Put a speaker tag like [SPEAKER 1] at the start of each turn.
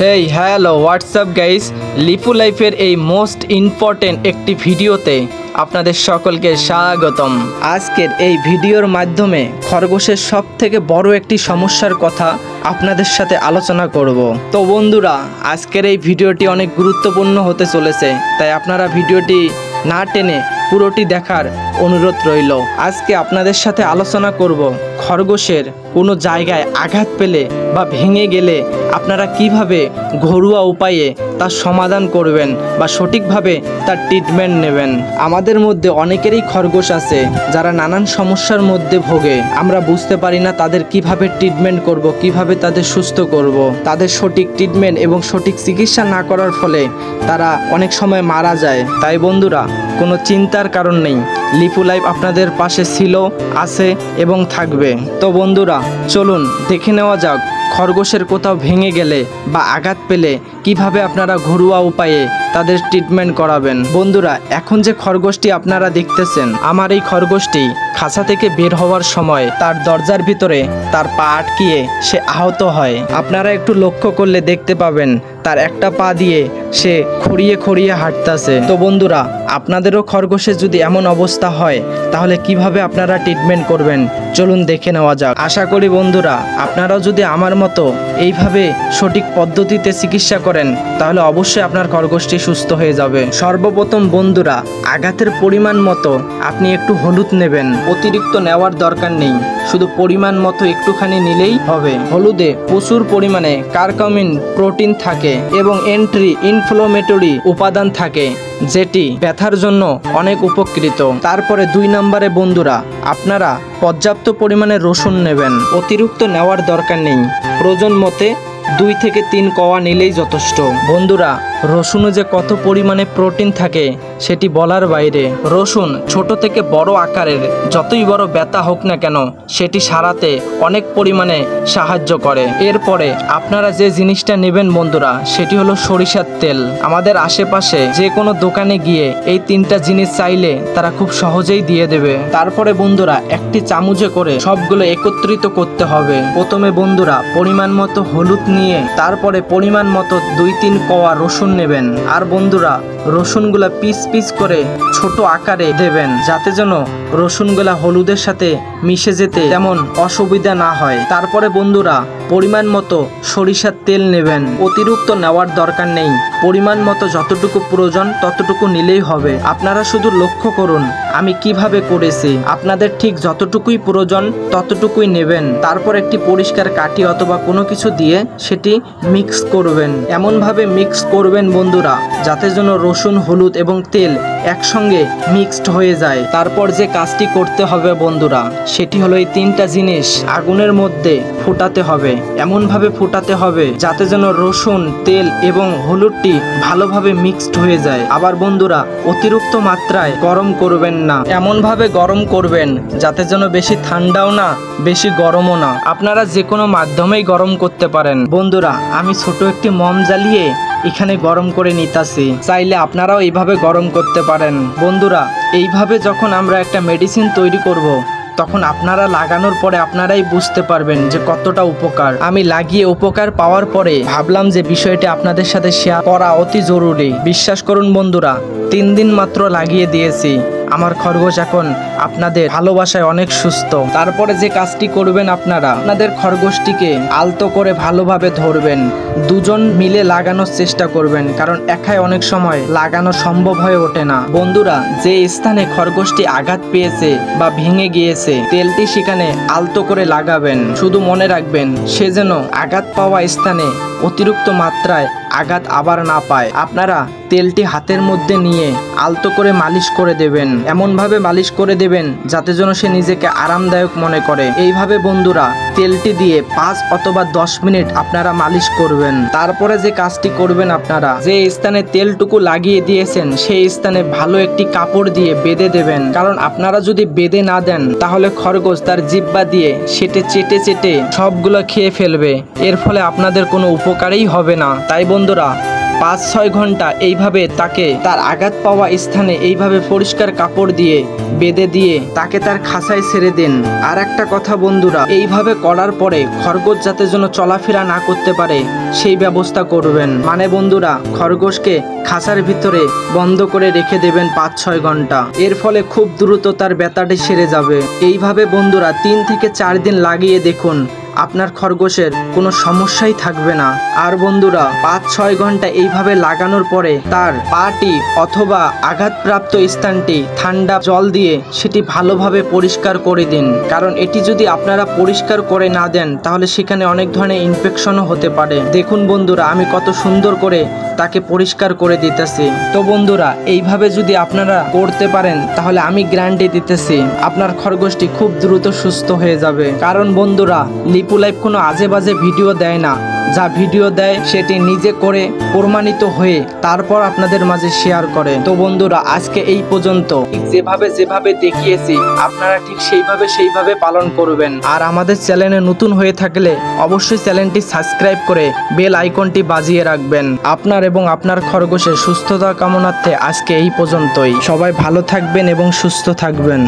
[SPEAKER 1] Hey hello WhatsApp guys, Lipu লাইফের এই most important একটি ভিডিওতে আপনাদের সকলকে স্বাগতম। আজকের এই ভিডিওর মাধ্যমে খরগোশের সব থেকে বড় একটি সমস্যার কথা আপনাদের সাথে আলোচনা করব। তো বন্ধুরা, আজকের এই ভিডিওটি অনেক গুরুত্বপূর্ণ হতে চলেছে, তাই আপনারা ভিডিওটি না টেনে পুরোটি দেখার অনুরোধ রইল। আজকে আপনাদের সাথে আলোচনা করব খরগোশের কোনো জায়গায় আঘাত পেলে বা ভেঙে গেলে আপনারা কিভাবে ঘরোয়া উপায়ে তার সমাধান করবেন বা সঠিকভাবে তার ট্রিটমেন্ট নেবেন। আমাদের মধ্যে অনেকেরই খরগোশ আছে যারা নানান সমস্যার মধ্যে ভোগে, আমরা বুঝতে পারি না তাদের কিভাবে ট্রিটমেন্ট করব, কিভাবে তাদের সুস্থ করব। তাদের সঠিক ট্রিটমেন্ট এবং সঠিক চিকিৎসা না করার ফলে তারা অনেক সময় মারা যায়। তাই বন্ধুরা, কোনো চিন্তার কারণ নেই, লিপু লাইফ আপনাদের পাশে ছিল, আছে এবং থাকবে। তো বন্ধুরা, চলুন দেখে নেওয়া যাক খরগোশের কোথাও ভেঙে গেলে বা আঘাত পেলে কিভাবে আপনারা ঘরোয়া উপায়ে তাদের ট্রিটমেন্ট করাবেন। বন্ধুরা, এখন যে খরগোশটি আপনারা দেখতেছেন, আমার এই খরগোশটি খাঁচা থেকে বের হওয়ার সময় তার দরজার ভিতরে তার পা আটকিয়ে সে আহত হয়। আপনারা একটু লক্ষ্য করলে দেখতে পাবেন তার একটা পা দিয়ে সে খড়িয়ে খড়িয়ে হাঁটতেছে। তো বন্ধুরা, আপনাদেরও খরগোশের যদি এমন অবস্থা হয় তাহলে কিভাবে আপনারা ট্রিটমেন্ট করবেন চলুন দেখে নেওয়া যাক। আশা করি বন্ধুরা, আপনারাও যদি আমার মতো এইভাবে সঠিক পদ্ধতিতে চিকিৎসা করেন তাহলে অবশ্যই আপনার খরগোশটি সুস্থ হয়ে যাবে। সর্বপ্রথম বন্ধুরা, আঘাতের পরিমাণ মতো আপনি একটু হলুদ নেবেন। অতিরিক্ত নেওয়ার দরকার নেই, শুধু পরিমাণ মতো একটুখানি নিলেই হবে। হলুদে প্রচুর পরিমাণে কারকামিন প্রোটিন থাকে এবং অ্যান্টি ইনফ্লামেটরি উপাদান থাকে, যেটি ব্যথার জন্য অনেক উপকৃত। তারপরে 2 নম্বরে বন্ধুরা, আপনারা পর্যাপ্ত পরিমাণে রসুন নেবেন। অতিরিক্ত নেওয়ার দরকার নেই, প্রয়োজন মতে 2 থেকে 3 কোয়া নিলেই যথেষ্ট। বন্ধুরা, রসুনে যে কত পরিমাণে প্রোটিন থাকে সেটি বলার বাইরে। রসুন ছোট থেকে বড় আকারের যতই বড় ব্যথা হোক না কেন সেটি সারাতে অনেক পরিমাণে সাহায্য করে। এরপরে আপনারা যে জিনিসটা নেবেন বন্ধুরা, সেটি হলো সরিষার তেল। আমাদের আশেপাশে যে কোনো দোকানে গিয়ে এই 3টা জিনিস চাইলে তারা খুব সহজেই দিয়ে দেবে। তারপরে বন্ধুরা, একটি চামচে করে সবগুলো একত্রিত করতে হবে। প্রথমে বন্ধুরা পরিমাণ মতো হলুদ নিয়ে তারপরে পরিমাণ মতো 2-3 কোয়া রসুন নেবেন। আর বন্ধুরা, রসুনগুলা পিস পিস করে ছোট আকারে দেবেন, যাতে যেন রসুনগুলা হলুদের সাথে মিশে যেতে তেমন অসুবিধা না হয়। তারপরে বন্ধুরা পরিমাণ মতো সরিষার তেল নেবেন। অতিরিক্ত নেওয়ার দরকার নেই, পরিমাণ মতো যতটুকু প্রয়োজন ততটুকু নিলেই হবে। আপনারা শুধু লক্ষ্য করুন আমি কিভাবে করেছি, আপনাদের ঠিক যতটুকুই প্রয়োজন ততটুকুই নেবেন। তারপর একটি পরিষ্কার কাঠি অথবা কোনো কিছু দিয়ে সেটি মিক্স করবেন। এমনভাবে মিক্স করবেন বন্ধুরা যাতে যেন রসুন, হলুদ এবং তেল একসঙ্গে মিক্সড হয়ে যায়। তারপর যে কাজটি করতে হবে বন্ধুরা, সেটি হলো এই 3টা জিনিস আগুনের মধ্যে ফোটাতে হবে। এমনভাবে ফোটাতে হবে যাতে যেন রসুন, তেল এবং হলুদটি ভালোভাবে মিক্সড হয়ে যায়। আবার বন্ধুরা, অতিরিক্ত মাত্রায় গরম করবেন না, এমনভাবে গরম করবেন যাতে যেন বেশি ঠান্ডাও না বেশি গরমও না। আপনারা যে কোনো মাধ্যমেই গরম করতে পারেন। বন্ধুরা, আমি ছোট একটি মম জ্বালিয়ে এখানে গরম করে নিতাছি, চাইলে আপনারাও এইভাবে গরম করতে পারেন। বন্ধুরা, এইভাবে যখন আমরা একটা মেডিসিন তৈরি করব তখন আপনারা লাগানোর পরে আপনারাই বুঝতে পারবেন যে কতটা উপকার। আমি লাগিয়ে উপকার পাওয়ার পরে ভাবলাম যে বিষয়টি আপনাদের সাথে শেয়ার করা অতি জরুরি। বিশ্বাস করুন বন্ধুরা, 3 দিন মাত্র লাগিয়ে দিয়েছি, আমার খরগোশ এখন আপনাদের ভালোবাসায় অনেক সুস্থ। তারপরে যে কাজটি করবেন, আপনারা আপনাদের খরগোশটিকে আলতো করে ভালোভাবে ধরবেন, 2 জন মিলে লাগানোর চেষ্টা করবেন, কারণ একাই অনেক সময় লাগানো সম্ভব হয়ে ওঠে না। বন্ধুরা, যে স্থানে খরগোশটি আঘাত পেয়েছে বা ভেঙে গিয়েছে তেলটি সেখানে আলতো করে লাগাবেন। শুধু মনে রাখবেন সে যেন আঘাত পাওয়া স্থানে অতিরিক্ত মাত্রায় আঘাত আবার না পায়। আপনারা তেলটি হাতের মধ্যে নিয়ে আলতো করে মালিশ করে দেবেন, এমনভাবে মালিশ করে দেবেন যাতে যেন সে নিজেকে আরামদায়ক মনে করে। এইভাবে বন্ধুরা তেলটি দিয়ে 5 অথবা 10 মিনিট আপনারা মালিশ করবেন। তারপরে যে কাজটি করবেন, আপনারা যে স্থানে তেলটুকু লাগিয়ে দিয়েছেন সেই স্থানে ভালো একটি কাপড় দিয়ে বেঁধে দেবেন, কারণ আপনারা যদি বেঁধে না দেন তাহলে খরগোশ তার জিহ্বা দিয়ে সেটে চেটে চেটে সবগুলো খেয়ে ফেলবে, এর ফলে আপনাদের কোনো উপকারই হবে না। তাই বন্ধুরা 5-6 ঘন্টা এইভাবে তাকে তার আঘাত পাওয়া স্থানে এইভাবে পরিষ্কার কাপড় দিয়ে বেঁধে দিয়ে তাকে তার খাঁচায় ছেড়ে দিন। আর একটা কথা বন্ধুরা, এইভাবে করার পরে খরগোশ যাতে যেন চলাফেরা না করতে পারে সেই ব্যবস্থা করবেন। মানে বন্ধুরা, খরগোশকে খাঁচার ভিতরে বন্ধ করে রেখে দেবেন 5-6 ঘন্টা। এর ফলে খুব দ্রুত তার ব্যথাটি সেরে যাবে। এইভাবে বন্ধুরা 3 থেকে 4 দিন লাগিয়ে দেখুন, আপনার খরগোশের কোনো সমস্যাই থাকবে না। আর বন্ধুরা 5-6 ঘন্টা এইভাবে লাগানোর পরে তার পাটি অথবা আঘাতপ্রাপ্ত স্থানটি ঠান্ডা জল দিয়ে সেটি ভালোভাবে পরিষ্কার করে দিন। কারণ এটি যদি আপনারা পরিষ্কার করে না দেন তাহলে সেখানে অনেক ধরনের ইনফেকশনও হতে পারে। দেখুন বন্ধুরা, আমি কত সুন্দর করে তাকে পরিষ্কার করে দিতেছি। তো বন্ধুরা, এইভাবে যদি আপনারা করতে পারেন তাহলে আমি গ্যারান্টি দিতেছি আপনার খরগোশটি খুব দ্রুত সুস্থ হয়ে যাবে। কারণ বন্ধুরা, লিপু লাইফ কোনো আজে বাজে ভিডিও দেয় না। যা ভিডিও দেয় সেটি নিজে করে প্রমাণিত হয়ে তারপর আপনাদের মাঝে শেয়ার করে। তো বন্ধুরা, আজকে এই পর্যন্ত। যেভাবে দেখিয়েছি আপনারা ঠিক সেইভাবে পালন করবেন। আর আমাদের চ্যানেলে নতুন হয়ে থাকলে অবশ্যই চ্যানেলটি সাবস্ক্রাইব করে বেল আইকনটি বাজিয়ে রাখবেন। আপনার এবং আপনার খরগোশের সুস্থতা কামনার্থে আজকে এই পর্যন্তই। সবাই ভালো থাকবেন এবং সুস্থ থাকবেন।